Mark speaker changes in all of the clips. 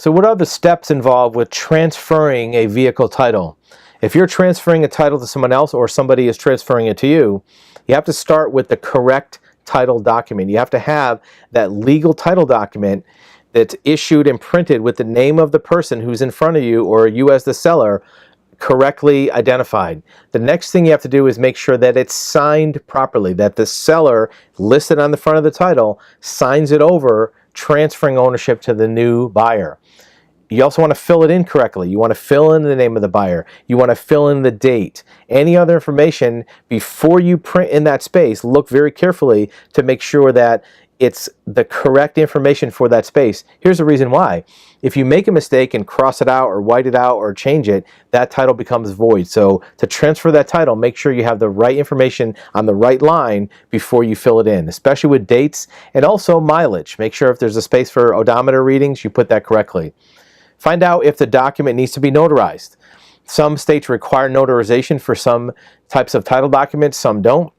Speaker 1: So what are the steps involved with transferring a vehicle title? If you're transferring a title to someone else or somebody is transferring it to you, you have to start with the correct title document. You have to have that legal title document that's issued and printed with the name of the person who's in front of you or you as the seller correctly identified. The next thing you have to do is make sure that it's signed properly, that the seller listed on the front of the title signs it over, transferring ownership to the new buyer. You also want to fill it in correctly. You want to fill in the name of the buyer. You want to fill in the date. Any other information before you print in that space, look very carefully to make sure that it's the correct information for that space. Here's the reason why. If you make a mistake and cross it out or white it out or change it, that title becomes void. So to transfer that title, make sure you have the right information on the right line before you fill it in, especially with dates and also mileage. Make sure if there's a space for odometer readings, you put that correctly. Find out if the document needs to be notarized. Some states require notarization for some types of title documents, some don't.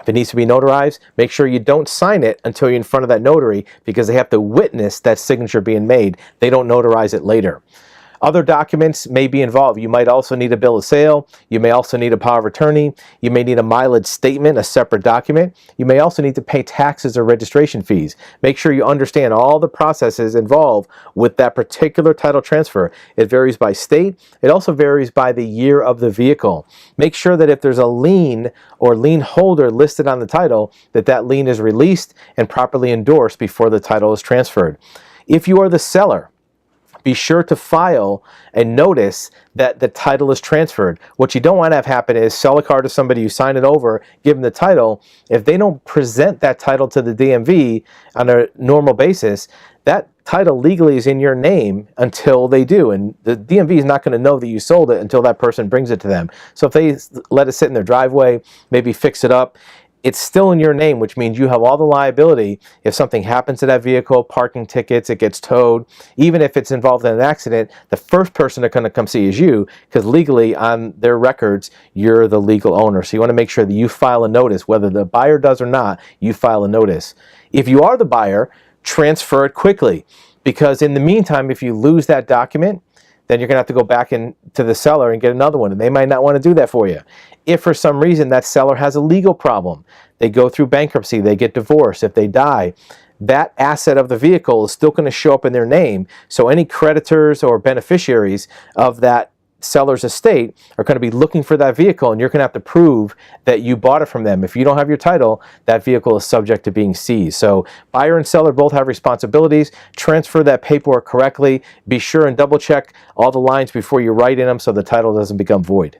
Speaker 1: If it needs to be notarized, make sure you don't sign it until you're in front of that notary because they have to witness that signature being made. They don't notarize it later. Other documents may be involved. You might also need a bill of sale. You may also need a power of attorney. You may need a mileage statement, a separate document. You may also need to pay taxes or registration fees. Make sure you understand all the processes involved with that particular title transfer. It varies by state. It also varies by the year of the vehicle. Make sure that if there's a lien or lien holder listed on the title, that that lien is released and properly endorsed before the title is transferred. If you are the seller, be sure to file a notice that the title is transferred. What you don't want to have happen is sell a car to somebody, you sign it over, give them the title. If they don't present that title to the DMV on a normal basis, that title legally is in your name until they do. And the DMV is not going to know that you sold it until that person brings it to them. So if they let it sit in their driveway, maybe fix it up, it's still in your name, which means you have all the liability if something happens to that vehicle, parking tickets, it gets towed. Even if it's involved in an accident, the first person they're going to come see is you because legally on their records, you're the legal owner. So you want to make sure that you file a notice, whether the buyer does or not, you file a notice. If you are the buyer, transfer it quickly because in the meantime, if you lose that document, then you're going to have to go back in to the seller and get another one, and they might not want to do that for you. If for some reason that seller has a legal problem, they go through bankruptcy, they get divorced, if they die, that asset of the vehicle is still going to show up in their name, so any creditors or beneficiaries of that seller's estate are going to be looking for that vehicle, and you're going to have to prove that you bought it from them. If you don't have your title, that vehicle is subject to being seized. So buyer and seller both have responsibilities. Transfer that paperwork correctly. Be sure and double check all the lines before you write in them so the title doesn't become void.